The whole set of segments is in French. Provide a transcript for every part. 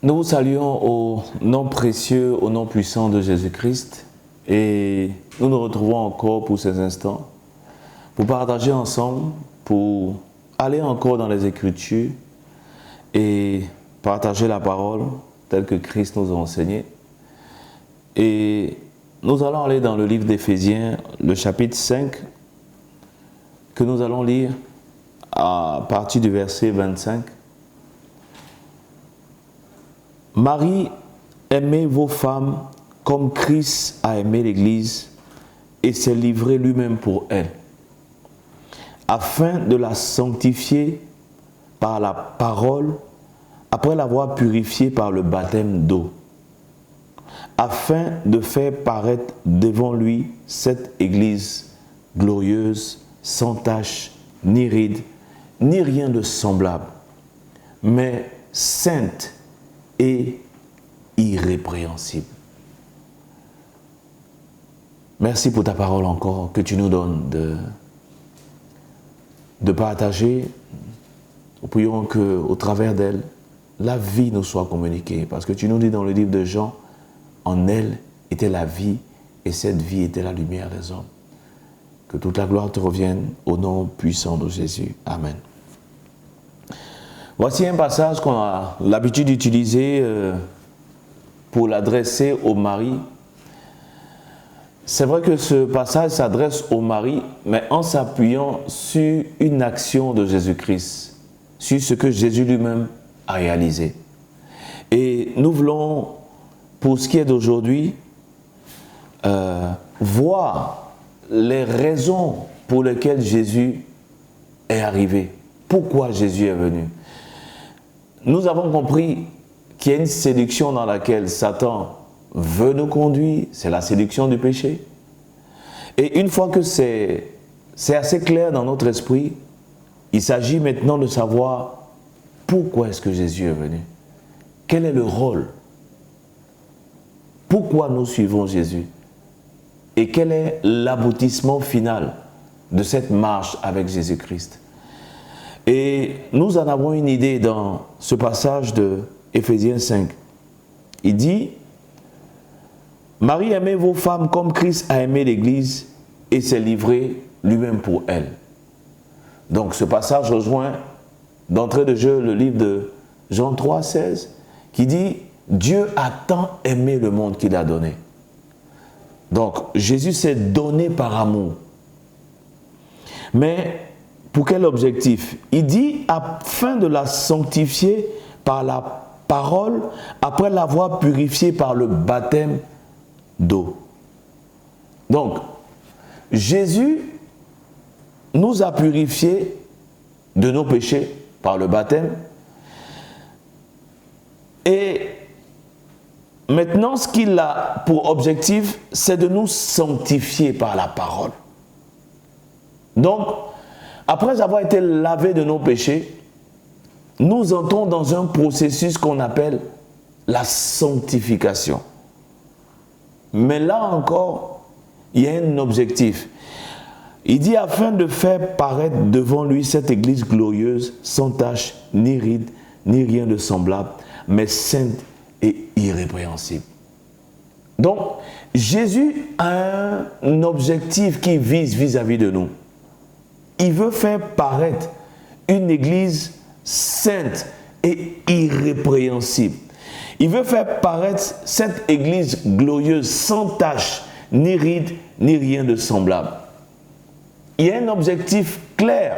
Nous vous saluons au nom précieux, au nom puissant de Jésus-Christ et nous nous retrouvons encore pour ces instants, pour partager ensemble, pour aller encore dans les Écritures et partager la parole telle que Christ nous a enseigné. Et nous allons aller dans le livre d'Éphésiens, le chapitre 5, que nous allons lire à partir du verset 25. Marie, aimez vos femmes comme Christ a aimé l'Église et s'est livré lui-même pour elle, afin de la sanctifier par la parole, après l'avoir purifiée par le baptême d'eau, afin de faire paraître devant lui cette Église glorieuse, sans tache, ni ride, ni rien de semblable, mais sainte et irrépréhensible. Merci pour ta parole encore que tu nous donnes de partager. Nous prions qu'au travers d'elle, la vie nous soit communiquée. Parce que tu nous dis dans le livre de Jean, en elle était la vie et cette vie était la lumière des hommes. Que toute la gloire te revienne au nom puissant de Jésus. Amen. Voici un passage qu'on a l'habitude d'utiliser pour l'adresser au mari. C'est vrai que ce passage s'adresse au mari, mais en s'appuyant sur une action de Jésus-Christ, sur ce que Jésus lui-même a réalisé. Et nous voulons, pour ce qui est d'aujourd'hui, voir les raisons pour lesquelles Jésus est arrivé. Pourquoi Jésus est venu? Nous avons compris qu'il y a une séduction dans laquelle Satan veut nous conduire, c'est la séduction du péché. Et une fois que c'est assez clair dans notre esprit, il s'agit maintenant de savoir pourquoi est-ce que Jésus est venu. Quel est le rôle? Pourquoi nous suivons Jésus? Et quel est l'aboutissement final de cette marche avec Jésus-Christ? Et nous en avons une idée dans ce passage de Éphésiens 5. Il dit, Marie, aimez vos femmes comme Christ a aimé l'Église et s'est livré lui-même pour elle. Donc ce passage rejoint d'entrée de jeu le livre de Jean 3, 16, qui dit, Dieu a tant aimé le monde qu'il a donné. Donc Jésus s'est donné par amour. Mais pour quel objectif? Il dit afin de la sanctifier par la parole, après l'avoir purifiée par le baptême d'eau. Donc, Jésus nous a purifiés de nos péchés par le baptême. Et maintenant, ce qu'il a pour objectif, c'est de nous sanctifier par la parole. Donc, après avoir été lavés de nos péchés, nous entrons dans un processus qu'on appelle la sanctification. Mais là encore, il y a un objectif. Il dit afin de faire paraître devant lui cette Église glorieuse, sans tache, ni ride, ni rien de semblable, mais sainte et irrépréhensible. Donc, Jésus a un objectif qui vise vis-à-vis de nous. Il veut faire paraître une Église sainte et irrépréhensible. Il veut faire paraître cette Église glorieuse, sans tache, ni ride, ni rien de semblable. Il y a un objectif clair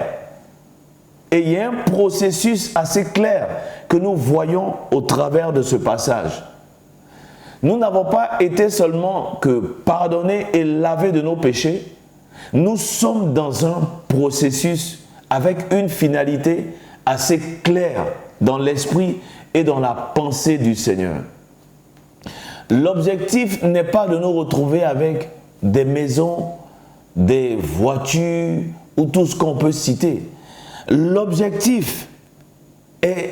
et il y a un processus assez clair que nous voyons au travers de ce passage. Nous n'avons pas été seulement que pardonnés et lavés de nos péchés. Nous sommes dans un processus avec une finalité assez claire dans l'esprit et dans la pensée du Seigneur. L'objectif n'est pas de nous retrouver avec des maisons, des voitures ou tout ce qu'on peut citer. L'objectif est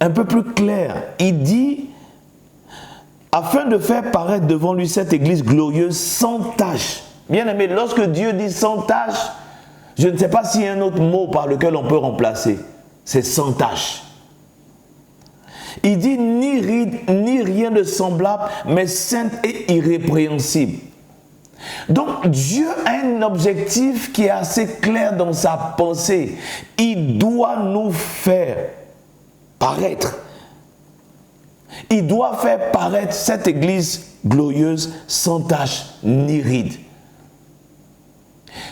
un peu plus clair. Il dit, afin de faire paraître devant lui cette Église glorieuse sans tache. Bien aimé, lorsque Dieu dit sans tache, je ne sais pas s'il y a un autre mot par lequel on peut remplacer. C'est sans tache. Il dit ni ride, ni rien de semblable, mais sainte et irrépréhensible. Donc Dieu a un objectif qui est assez clair dans sa pensée. Il doit nous faire paraître. Il doit faire paraître cette église glorieuse, sans tache ni ride.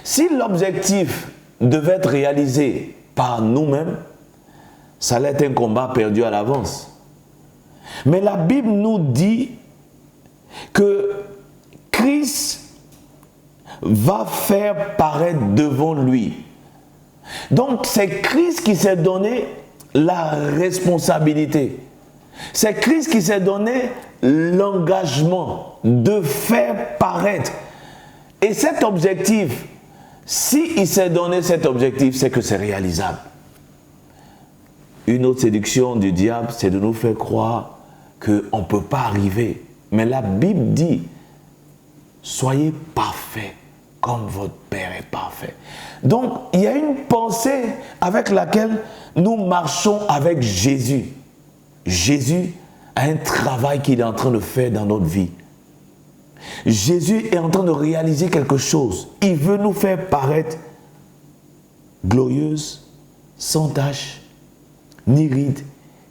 Si l'objectif devait être réalisé par nous-mêmes, ça allait être un combat perdu à l'avance. Mais la Bible nous dit que Christ va faire paraître devant lui. Donc c'est Christ qui s'est donné la responsabilité. C'est Christ qui s'est donné l'engagement de faire paraître. Et cet objectif, s'il s'est donné cet objectif, c'est que c'est réalisable. Une autre séduction du diable, c'est de nous faire croire qu'on ne peut pas arriver. Mais la Bible dit, soyez parfaits comme votre Père est parfait. Donc, il y a une pensée avec laquelle nous marchons avec Jésus. Jésus a un travail qu'il est en train de faire dans notre vie. Jésus est en train de réaliser quelque chose. Il veut nous faire paraître glorieuse, sans tache, ni ride,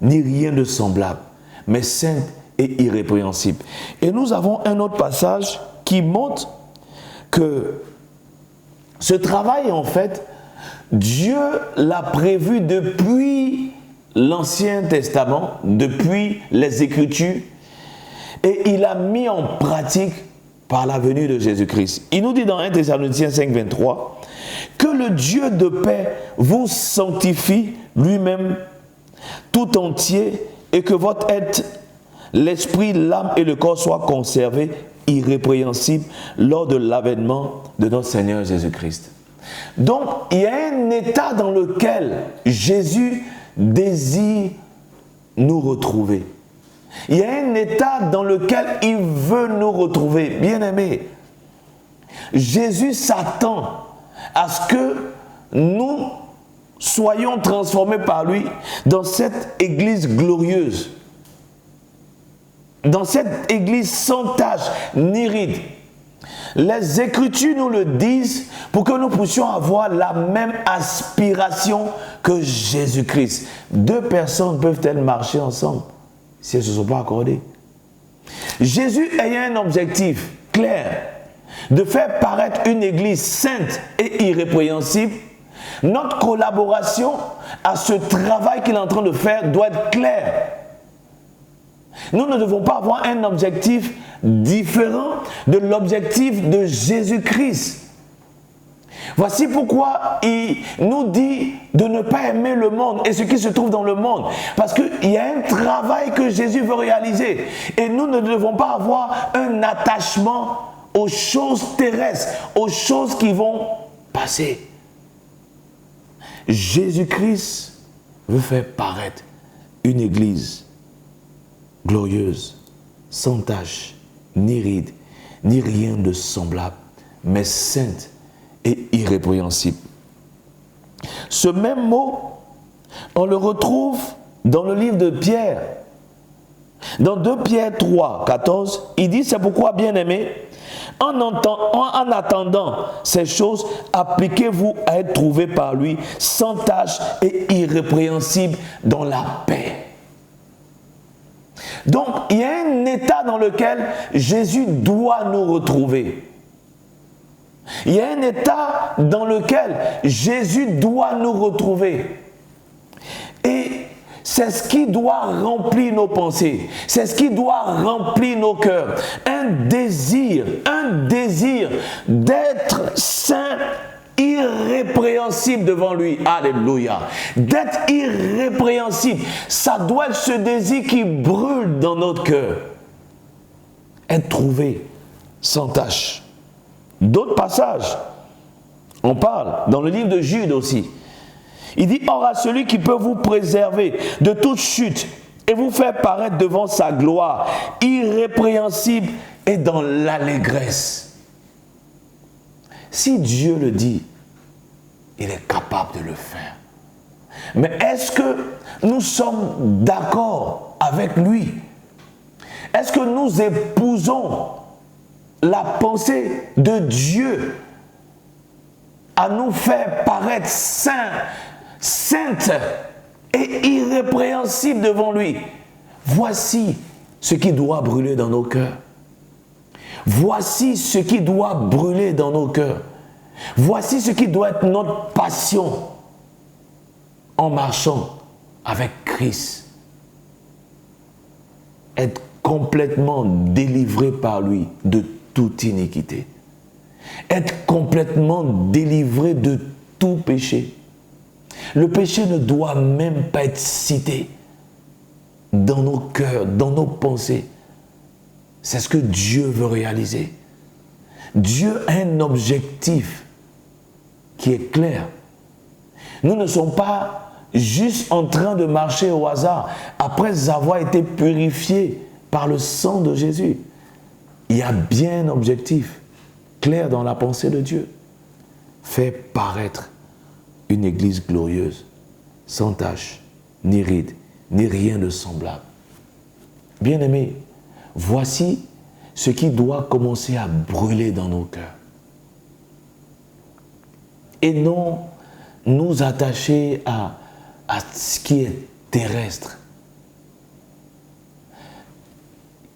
ni rien de semblable, mais sainte et irrépréhensible. Et nous avons un autre passage qui montre que ce travail, en fait, Dieu l'a prévu depuis l'Ancien Testament, depuis les Écritures, et il a mis en pratique par la venue de Jésus-Christ. Il nous dit dans 1 Thessaloniciens 5, 23, que le Dieu de paix vous sanctifie lui-même tout entier et que votre être, l'esprit, l'âme et le corps soient conservés irrépréhensibles lors de l'avènement de notre Seigneur Jésus-Christ. Donc, il y a un état dans lequel Jésus désire nous retrouver. Il y a un état dans lequel il veut nous retrouver. Bien-aimés, Jésus s'attend à ce que nous soyons transformés par lui dans cette église glorieuse, dans cette église sans tache ni ride. Les Écritures nous le disent pour que nous puissions avoir la même aspiration que Jésus-Christ. Deux personnes peuvent-elles marcher ensemble si elles ne se sont pas accordées? Jésus ayant un objectif clair de faire paraître une église sainte et irrépréhensible, notre collaboration à ce travail qu'il est en train de faire doit être claire. Nous ne devons pas avoir un objectif différent de l'objectif de Jésus-Christ. Voici pourquoi il nous dit de ne pas aimer le monde et ce qui se trouve dans le monde. Parce qu'il y a un travail que Jésus veut réaliser. Et nous ne devons pas avoir un attachement aux choses terrestres, aux choses qui vont passer. Jésus-Christ veut faire paraître une église glorieuse, sans tache, ni ride, ni rien de semblable, mais sainte et irrépréhensible. Ce même mot, on le retrouve dans le livre de Pierre. Dans 2 Pierre 3, 14, il dit, c'est pourquoi, bien-aimés, en attendant ces choses, appliquez-vous à être trouvés par lui, sans tache et irrépréhensible dans la paix. Donc, il y a un état dans lequel Jésus doit nous retrouver. Il y a un état dans lequel Jésus doit nous retrouver. Et c'est ce qui doit remplir nos pensées. C'est ce qui doit remplir nos cœurs. Un désir d'être saint, irrépréhensible devant lui. Alléluia. D'être irrépréhensible. Ça doit être ce désir qui brûle dans notre cœur. Être trouvé sans tache. D'autres passages, on parle dans le livre de Jude aussi. Il dit, or à celui qui peut vous préserver de toute chute et vous faire paraître devant sa gloire, irrépréhensible et dans l'allégresse. Si Dieu le dit, il est capable de le faire. Mais est-ce que nous sommes d'accord avec lui? Est-ce que nous épousons la pensée de Dieu à nous faire paraître saints, saintes et irrépréhensibles devant lui? Voici ce qui doit brûler dans nos cœurs. Voici ce qui doit brûler dans nos cœurs. Voici ce qui doit être notre passion en marchant avec Christ. Être complètement délivré par lui de toute iniquité. Être complètement délivré de tout péché. Le péché ne doit même pas être cité dans nos cœurs, dans nos pensées. C'est ce que Dieu veut réaliser. Dieu a un objectif qui est clair. Nous ne sommes pas juste en train de marcher au hasard après avoir été purifiés par le sang de Jésus. Il y a bien un objectif clair dans la pensée de Dieu. Faire paraître une église glorieuse, sans tache, ni ride, ni rien de semblable. Bien-aimés, voici ce qui doit commencer à brûler dans nos cœurs. Et non nous attacher à ce qui est terrestre.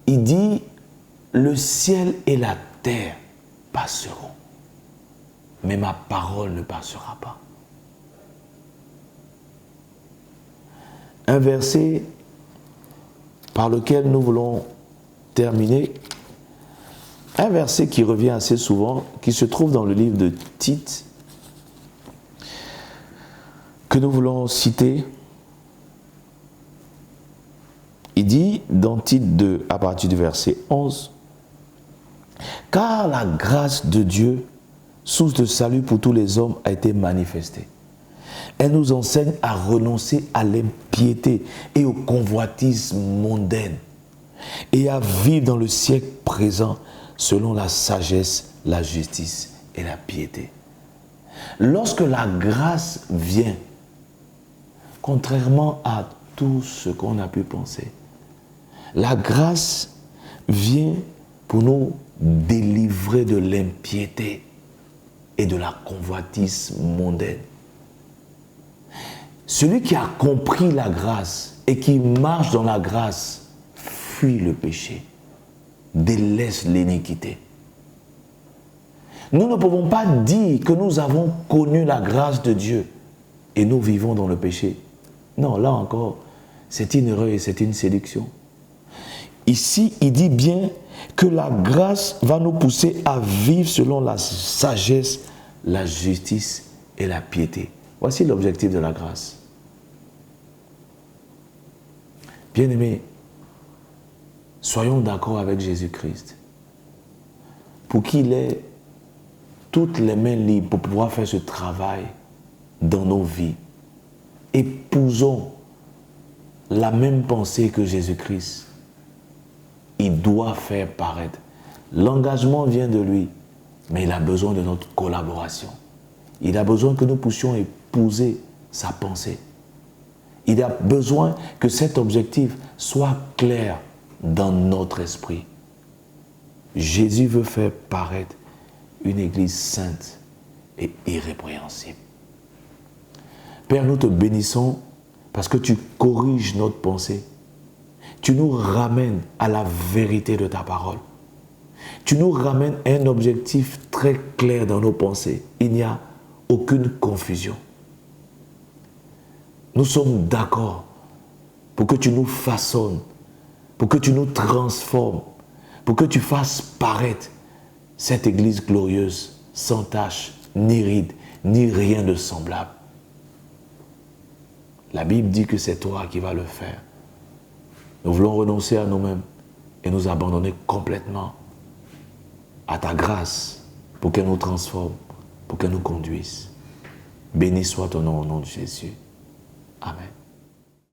Il dit, le ciel et la terre passeront, mais ma parole ne passera pas. Un verset par lequel nous voulons terminer, un verset qui revient assez souvent, qui se trouve dans le livre de Tite, que nous voulons citer. Il dit dans Tite 2, à partir du verset 11, « Car la grâce de Dieu, source de salut pour tous les hommes, a été manifestée. Elle nous enseigne à renoncer à l'impiété et aux convoitises mondaines et à vivre dans le siècle présent selon la sagesse, la justice et la piété. » Lorsque la grâce vient, contrairement à tout ce qu'on a pu penser, la grâce vient pour nous délivrer de l'impiété et de la convoitise mondaine. Celui qui a compris la grâce et qui marche dans la grâce fuit le péché, délaisse l'iniquité. Nous ne pouvons pas dire que nous avons connu la grâce de Dieu et nous vivons dans le péché. Non, là encore, c'est une erreur et c'est une séduction. Ici, il dit bien que la grâce va nous pousser à vivre selon la sagesse, la justice et la piété. Voici l'objectif de la grâce. Bien-aimés, soyons d'accord avec Jésus-Christ pour qu'il ait toutes les mains libres pour pouvoir faire ce travail dans nos vies. Épousons la même pensée que Jésus-Christ. Il doit faire paraître. L'engagement vient de lui, mais il a besoin de notre collaboration. Il a besoin que nous puissions épouser sa pensée. Il a besoin que cet objectif soit clair dans notre esprit. Jésus veut faire paraître une église sainte et irrépréhensible. Père, nous te bénissons parce que tu corriges notre pensée. Tu nous ramènes à la vérité de ta parole. Tu nous ramènes à un objectif très clair dans nos pensées. Il n'y a aucune confusion. Nous sommes d'accord pour que tu nous façonnes, pour que tu nous transformes, pour que tu fasses paraître cette église glorieuse, sans tache, ni ride, ni rien de semblable. La Bible dit que c'est toi qui vas le faire. Nous voulons renoncer à nous-mêmes et nous abandonner complètement à ta grâce pour qu'elle nous transforme, pour qu'elle nous conduise. Béni soit ton nom au nom de Jésus. Amen.